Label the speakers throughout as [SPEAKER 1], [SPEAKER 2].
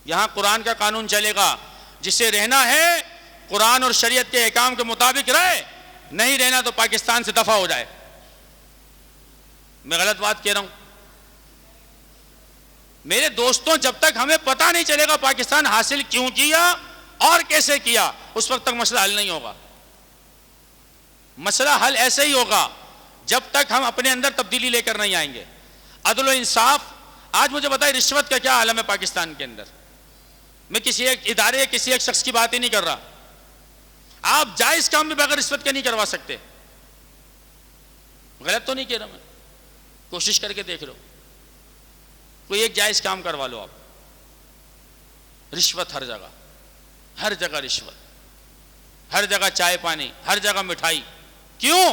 [SPEAKER 1] यहाँ कुरान का कानून चलेगा, जिसे रहना है कुरान और शरीयत के अहकाम के मुताबिक रहे, नहीं रहना तो पाकिस्तान से दफा हो जाए। मैं गलत बात कह रहा हूं मेरे दोस्तों? जब तक हमें पता नहीं चलेगा पाकिस्तान हासिल क्यों किया और कैसे किया, उस वक्त तक मसला हल नहीं होगा। मसला हल ऐसे ही होगा जब तक हम अपने अंदर तब्दीली लेकर नहीं आएंगे। अदल व इंसाफ, आज मुझे बताइए रिश्वत का क्या आलम है पाकिस्तान के अंदर? मैं किसी एक इदारे, किसी एक शख्स की बात ही नहीं कर रहा। आप जायज काम भी बगैर रिश्वत के नहीं करवा सकते। गलत तो नहीं कह रहा मैं, कोशिश करके देख लो, कोई एक जायज काम करवा लो आप। रिश्वत हर जगह, हर जगह रिश्वत, हर जगह चाय पानी, हर जगह मिठाई। क्यों?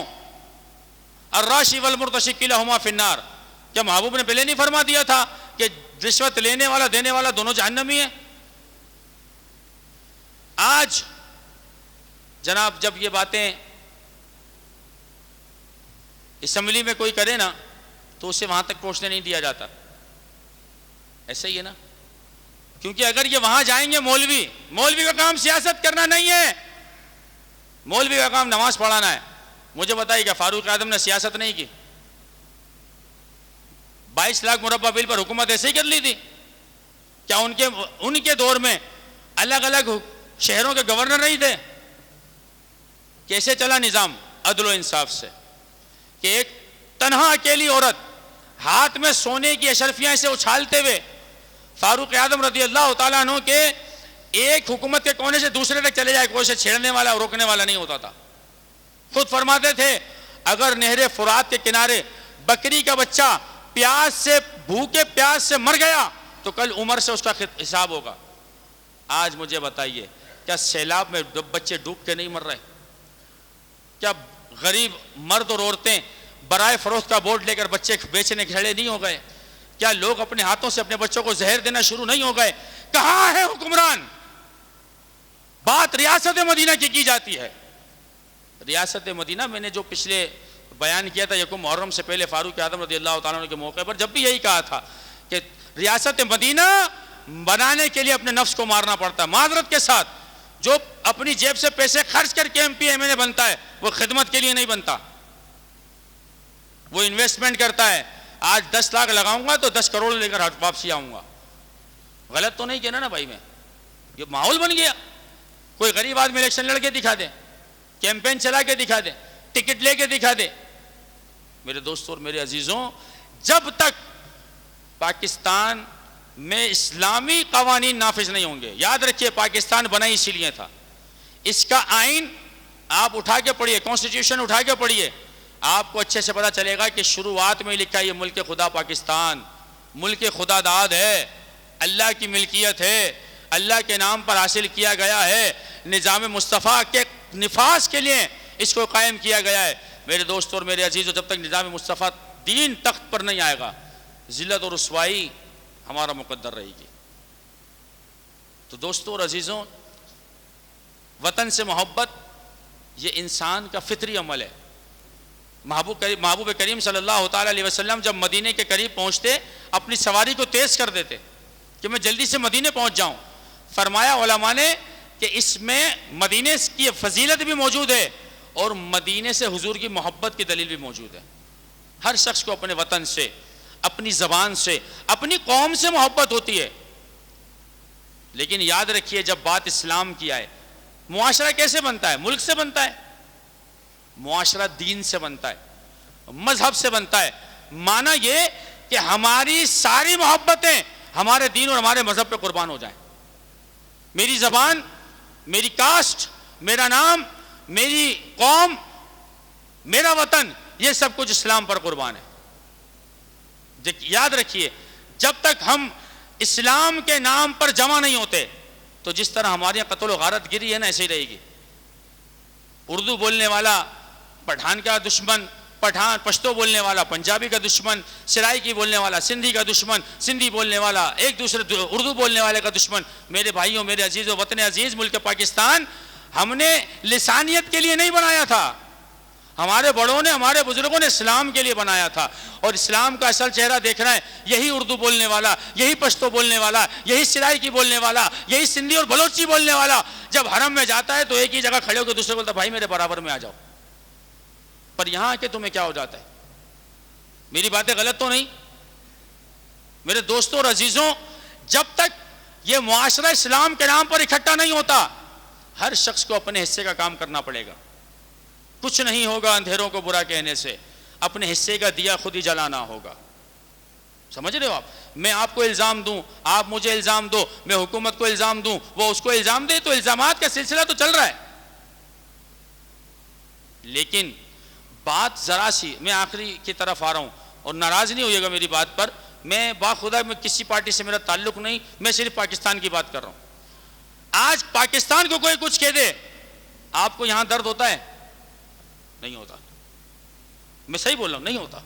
[SPEAKER 1] अर्राशी वल मुर्तशिक किलाहुमा फिन्नार। क्या महबूब ने पहले नहीं फरमा दिया था कि रिश्वत लेने वाला देने वाला दोनों जहन्नमी है? आज जनाब जब ये बातें असेंबली में कोई करे ना तो उसे वहां तक पहुंचने नहीं दिया जाता। ऐसा ही है ना, क्योंकि अगर ये वहां जाएंगे, मौलवी का काम सियासत करना नहीं है, मौलवी का काम नमाज पढ़ाना है। मुझे बताइए क्या फारूक आजम ने सियासत नहीं की? 22 लाख मुरब्बा बिल पर हुकूमत ऐसे ही कर ली थी क्या? उनके दौर में अलग अलग शहरों के गवर्नर नहीं थे? कैसे चला निजाम अदल व इंसाफ से कि एक तन्हा अकेली औरत हाथ में सोने की अशरफियां से उछालते हुए फारूक आजम रज़ी अल्लाह तआला अन्हु के एक हुकूमत के कोने से दूसरे तक चले जाए, कोई उसे छेड़ने वाला रोकने वाला नहीं होता था। खुद फरमाते थे अगर नहरे फुरात के किनारे बकरी का बच्चा प्यास से, भूखे प्यास से मर गया तो कल उम्र से उसका हिसाब होगा। आज मुझे बताइए क्या सैलाब में बच्चे डूब के नहीं मर रहे? क्या गरीब मर्द और औरतें बराए फरोख्त का बोर्ड लेकर बच्चे बेचने खड़े नहीं हो गए? क्या लोग अपने हाथों से अपने बच्चों को जहर देना शुरू नहीं हो गए? कहां है हुक्मरान? बात रियासत मदीना की जाती है। रियासत मदीना, मैंने जो पिछले बयान किया था यकुम मुहर्रम से पहले फारूक आजम रज़ी अल्लाह तआला अन्हु के मौके पर, जब भी यही कहा था कि रियासत मदीना बनाने के लिए अपने नफ्स को मारना पड़ता है। माजरत के साथ जो अपनी जेब से पैसे खर्च करके एमपी एमएलए बनता है वो खिदमत के लिए नहीं बनता, वो इन्वेस्टमेंट करता है। आज 10 लाख लगाऊंगा तो 10 करोड़ लेकर वापसी आऊंगा। गलत तो नहीं कहना ना भाई मैं? ये माहौल बन गया। कोई गरीब आदमी इलेक्शन लड़के दिखा दे, कैंपेन चला के दिखा दे, टिकट लेके दिखा दे। मेरे दोस्तों और मेरे अजीजों, जब तक पाकिस्तान में इस्लामी कवानीन नाफिज नहीं होंगे, याद रखिए पाकिस्तान बना ही इसीलिए था। इसका आइन आप उठा के पढ़िए, कॉन्स्टिट्यूशन उठा के पढ़िए, आपको अच्छे से पता चलेगा कि शुरुआत में लिखा है ये मुल्क खुदा पाकिस्तान मुल्क खुदादाद है, अल्लाह की मिल्कियत है, अल्लाह के नाम पर हासिल किया गया है, निज़ाम मुस्तफ़ा के निफाज के लिए इसको कायम किया गया है। मेरे दोस्तों और मेरे अजीज़ों, जब तक निज़ाम मुस्तफ़ा दीन तख्त पर नहीं आएगा, ज़िल्लत और रुसवाई हमारा मुकद्दर रहेगी। तो दोस्तों और अजीज़ों, वतन से मोहब्बत ये इंसान का फितरी अमल है। महबूब करीम सल्लल्लाहु ताला अलैहि वसल्लम जब मदीने के करीब पहुँचते अपनी सवारी को तेज़ कर देते कि मैं जल्दी से मदीने पहुँच जाऊँ। फरमाया उलमा ने कि इसमें मदीने की फजीलत भी मौजूद है और मदीने से हुजूर की मोहब्बत की दलील भी मौजूद है। हर शख्स को अपने वतन से, अपनी ज़बान से, अपनी कौम से मोहब्बत होती है। लेकिन याद रखिए जब बात इस्लाम की आए, मुआशरा कैसे बनता है? मुल्क से बनता है। मुआशरा दीन से बनता है, मजहब से बनता है। माना ये कि हमारी सारी मोहब्बतें हमारे दीन और हमारे मजहब पे कुर्बान हो जाएं। मेरी ज़बान, मेरी कास्ट, मेरा नाम, मेरी कौम, मेरा वतन, ये सब कुछ इस्लाम पर कुर्बान है। याद रखिए जब तक हम इस्लाम के नाम पर जमा नहीं होते तो जिस तरह हमारे यहाँ कत्ल गारत गिरी है ना, ऐसे ही रहेगी। उर्दू बोलने वाला पठान का दुश्मन, पठान पश्तो बोलने वाला पंजाबी का दुश्मन, सराइकी बोलने वाला सिंधी का दुश्मन, सिंधी बोलने वाला एक दूसरे उर्दू बोलने वाले का दुश्मन। मेरे भाइयों, मेरे अजीज़ों, वतन अजीज़ मुल्क पाकिस्तान हमने लिसानियत के लिए नहीं बनाया था, हमारे बड़ों ने, हमारे बुजुर्गों ने इस्लाम के लिए बनाया था, और इस्लाम का असल चेहरा देखना है, यही उर्दू बोलने वाला, यही पश्तो बोलने वाला, यही सिराइकी बोलने वाला, यही सिंधी और बलोची बोलने वाला जब हरम में जाता है तो एक ही जगह खड़े होकर दूसरे बोलता भाई मेरे बराबर में आ जाओ। पर यहां आके तुम्हें क्या हो जाता है? मेरी बातें गलत तो नहीं? मेरे दोस्तों और अजीजों, जब तक यह मुआशरा इस्लाम के नाम पर इकट्ठा नहीं होता, हर शख्स को अपने हिस्से का काम करना पड़ेगा। कुछ नहीं होगा अंधेरों को बुरा कहने से, अपने हिस्से का दिया खुद ही जलाना होगा। समझ रहे हो आप? मैं आपको इल्जाम दूं, आप मुझे इल्जाम दो, मैं हुकूमत को इल्जाम दूं, वो उसको इल्जाम दे, तो इल्जामात का सिलसिला तो चल रहा है। लेकिन बात जरा सी, मैं आखिरी की तरफ आ रहा हूं और नाराज नहीं होइएगा मेरी बात पर, मैं बाखुदा में किसी पार्टी से मेरा ताल्लुक नहीं, मैं सिर्फ पाकिस्तान की बात कर रहा हूं। आज पाकिस्तान को कोई कुछ कह दे, आपको यहां दर्द होता है? नहीं होता। मैं सही बोल रहा हूं, नहीं होता।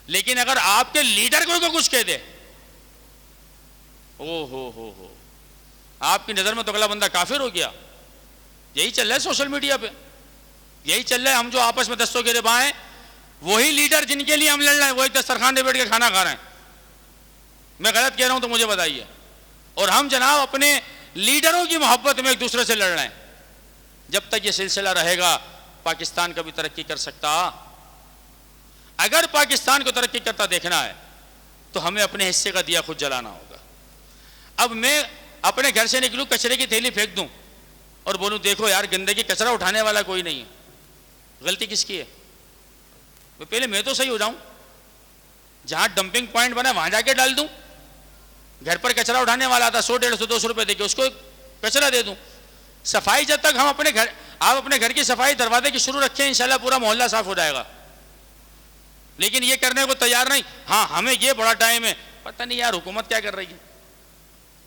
[SPEAKER 1] लेकिन अगर आपके लीडर को कुछ कह दे, ओ हो, आपकी नजर में तो अगला बंदा काफिर हो गया। यही चल रहा है सोशल मीडिया पे, यही चल रहा है। हम जो आपस में दस्तों गिरे बाएं, वही लीडर जिनके लिए हम लड़ रहे हैं, वो एक दस्तरखान पे बैठ के खाना खा रहे हैं। मैं गलत कह रहा हूं तो मुझे बताइए। और हम जनाब अपने लीडरों की मोहब्बत में एक दूसरे से लड़ रहे हैं। जब तक ये सिलसिला रहेगा, पाकिस्तान कभी तरक्की कर सकता? अगर पाकिस्तान को तरक्की करता देखना है तो हमें अपने हिस्से का दिया खुद जलाना होगा। अब मैं अपने घर से निकलूं, कचरे की थैली फेंक दूं और बोलूं देखो यार गंदगी, कचरा उठाने वाला कोई नहीं है, गलती किसकी है? पहले मैं तो सही हो जाऊं, जहां डंपिंग पॉइंट बना वहां जाके डाल दूं। घर पर कचरा उठाने वाला आता 100, 150, 200 रुपए देके उसको कचरा दे दूं। सफाई जब तक हम अपने घर, आप अपने घर की सफाई दरवाजे की शुरू रखें, इंशाल्लाह पूरा मोहल्ला साफ हो जाएगा। लेकिन ये करने को तैयार नहीं। हाँ हमें ये बड़ा टाइम है, पता नहीं यार हुकूमत क्या कर रही है,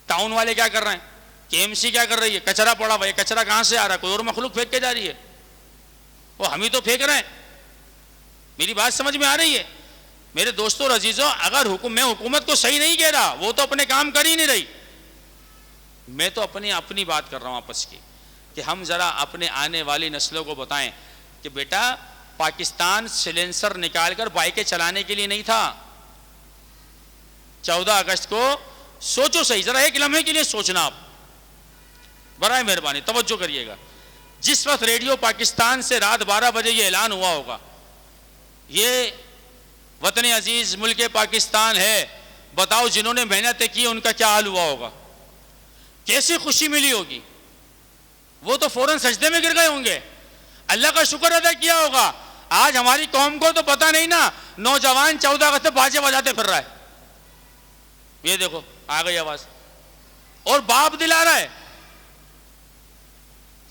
[SPEAKER 1] टाउन वाले क्या कर रहे हैं, केएमसी क्या कर रही है, कचरा पड़ा हुआ है, कचरा कहां से आ रहा है? कोई और मखलूक फेंक के जा रही है, वो हम ही तो फेंक रहे हैं। मेरी बात समझ में आ रही है? मेरे दोस्तों और अजीजों, अगर मैं हुकूमत को सही नहीं कह रहा, वो तो अपने काम कर ही नहीं रही, मैं तो अपनी बात कर रहा हूं आपस की, कि हम जरा अपने आने वाली नस्लों को बताएं कि बेटा पाकिस्तान सिलेंसर निकालकर बाइकें चलाने के लिए नहीं था। 14 अगस्त को सोचो सही, जरा एक लम्हे के लिए सोचना आप, बराए मेहरबानी तवज्जो करिएगा। जिस वक्त रेडियो पाकिस्तान से रात 12 बजे ये ऐलान हुआ होगा, ये वतन अजीज मुल्क पाकिस्तान है, बताओ जिन्होंने मेहनतें की उनका क्या हाल हुआ होगा, कैसी खुशी मिली होगी। वो तो फौरन सजदे में गिर गए होंगे, अल्लाह का शुक्र अदा किया होगा। आज हमारी कौम को तो पता नहीं ना, नौजवान 14 अगस्त से बाजे बजाते फिर रहा है। ये देखो आ गई आवाज, और बाप दिला रहा है।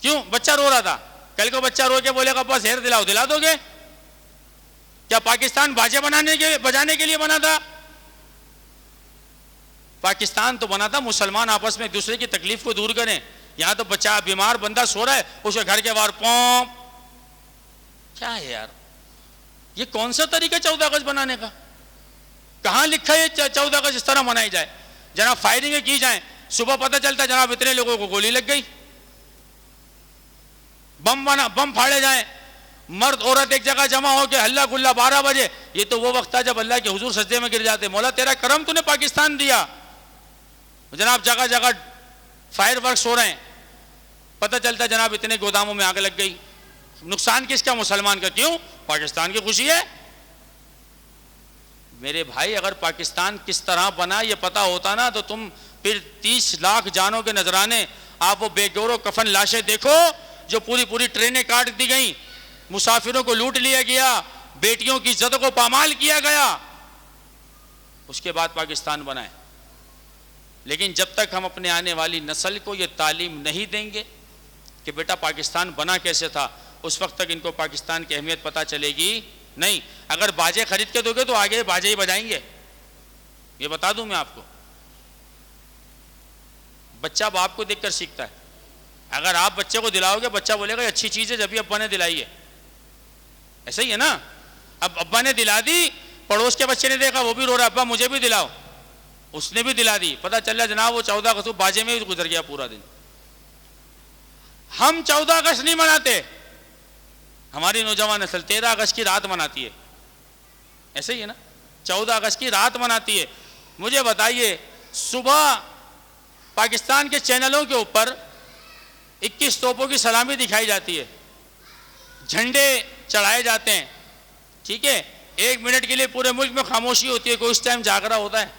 [SPEAKER 1] क्यों? बच्चा रो रहा था, कल को बच्चा रो के बोलेगा अब्बा जहर दिलाओ, दिला दोगे? क्या पाकिस्तान बाजे बजाने के लिए बना था? पाकिस्तान तो बना था मुसलमान आपस में एक दूसरे की तकलीफ को दूर करें। यहां तो बच्चा बीमार बंदा सो रहा है, उसके घर के बाहर पॉम, क्या है यार? ये कौन सा तरीका 14 अगस्त बनाने का? कहां लिखा है 14 अगस्त इस तरह मनाई जाए? जनाब फायरिंगें की जाएं, सुबह पता चलता है जनाब इतने लोगों को गोली लग गई, बम फाड़े जाएं, मर्द औरत एक जगह जमा होकर हल्ला गुल्ला 12 बजे। ये तो वो वक्त था जब अल्लाह के हुजूर सजदे में गिर जाते, मौला तेरा करम तूने पाकिस्तान दिया। जनाब जगह जगह फायर वर्क्स हो रहे हैं, पता चलता जनाब इतने गोदामों में आग लग गई। नुकसान किसका? मुसलमान का। क्यों? पाकिस्तान की खुशी है। मेरे भाई अगर पाकिस्तान किस तरह बना ये पता होता ना, तो तुम फिर 30 लाख जानों के नजराने, आप वो बेगौर कफन लाशें देखो जो पूरी पूरी ट्रेनें काट दी गई, मुसाफिरों को लूट लिया गया, बेटियों की इज्जत को पामाल किया गया, उसके बाद पाकिस्तान बना है। लेकिन जब तक हम अपने आने वाली नस्ल को ये तालीम नहीं देंगे कि बेटा पाकिस्तान बना कैसे था, उस वक्त तक इनको पाकिस्तान की अहमियत पता चलेगी नहीं। अगर बाजे खरीद के दोगे तो आगे बाजे ही बजाएंगे, ये बता दूं मैं आपको। बच्चा बाप को देखकर सीखता है। अगर आप बच्चे को दिलाओगे, बच्चा बोलेगा ये अच्छी चीज है जब भी अब्बा ने दिलाई है। ऐसा ही है ना? अब अब्बा ने दिला दी, पड़ोस के बच्चे ने देखा, वो भी रो रहा, अब्बा मुझे भी दिलाओ, उसने भी दिला दी, पता चल रहा जनाब वो 14 अगस्त बाजे में भी गुजर गया पूरा दिन। हम 14 अगस्त नहीं मनाते, हमारी नौजवान नस्ल 13 अगस्त की रात मनाती है, ऐसे ही है ना, 14 अगस्त की रात मनाती है। मुझे बताइए, सुबह पाकिस्तान के चैनलों के ऊपर 21 तोपों की सलामी दिखाई जाती है, झंडे चढ़ाए जाते हैं, ठीक है, 1 मिनट के लिए पूरे मुल्क में खामोशी होती है, कोई उस टाइम जाग रहा होता है?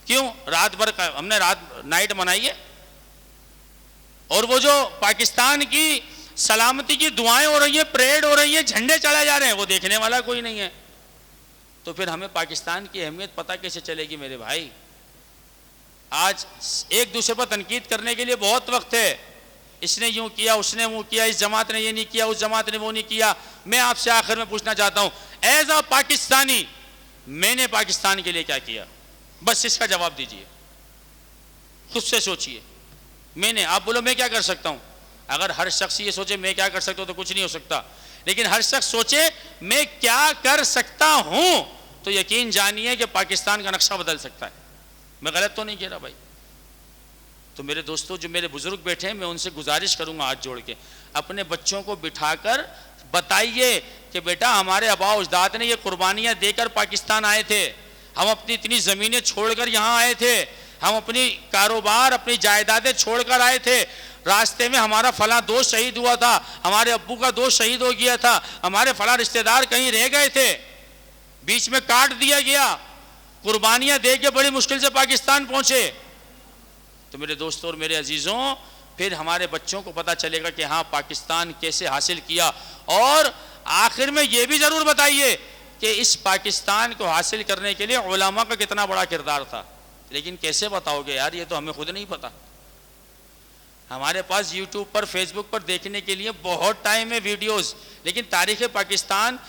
[SPEAKER 1] क्यों? रात भर हमने रात नाइट मनाई है। और वो जो पाकिस्तान की सलामती की दुआएं हो रही है, परेड हो रही है, झंडे चढ़ाए जा रहे हैं, वो देखने वाला कोई नहीं है। तो फिर हमें पाकिस्तान की अहमियत पता कैसे चलेगी मेरे भाई? आज एक दूसरे पर तनकीद करने के लिए बहुत वक्त है, इसने यूं किया, उसने वो किया, इस जमात ने ये नहीं किया, उस जमात ने वो नहीं किया। मैं आपसे आखिर में पूछना चाहता हूं, एज अ पाकिस्तानी मैंने पाकिस्तान के लिए क्या किया? बस इसका जवाब दीजिए, खुद से सोचिए। मैंने, आप बोलो मैं क्या कर सकता हूं? अगर हर शख्स ये सोचे मैं क्या कर सकता हूं तो कुछ नहीं हो सकता, लेकिन हर शख्स सोचे मैं क्या कर सकता हूं, तो यकीन जानिए कि पाकिस्तान का नक्शा बदल सकता है। मैं गलत तो नहीं कह रहा भाई? तो मेरे दोस्तों, जो मेरे बुजुर्ग बैठे हैं, मैं उनसे गुजारिश करूंगा हाथ जोड़ के, अपने बच्चों को बिठाकर बताइए कि बेटा हमारे आबा अजदाद ने ये कुर्बानियां देकर पाकिस्तान आए थे, हम अपनी इतनी ज़मीनें छोड़कर यहाँ आए थे, हम अपनी कारोबार अपनी जायदादें छोड़कर आए थे, रास्ते में हमारा फला दोस्त शहीद हुआ था, हमारे अब्बू का दोस्त शहीद हो गया था, हमारे फला रिश्तेदार कहीं रह गए थे, बीच में काट दिया गया, कुर्बानियां दे के बड़ी मुश्किल से पाकिस्तान पहुंचे। तो मेरे दोस्तों और मेरे अजीज़ों, फिर हमारे बच्चों को पता चलेगा कि हाँ पाकिस्तान कैसे हासिल किया। और आखिर में ये भी ज़रूर बताइए कि इस पाकिस्तान को हासिल करने के लिए उलमा का कितना बड़ा किरदार था। लेकिन कैसे बताओगे यार, ये तो हमें खुद नहीं पता। हमारे पास यूट्यूब पर फेसबुक पर देखने के लिए बहुत टाइम है वीडियोस, लेकिन तारीख़ पाकिस्तान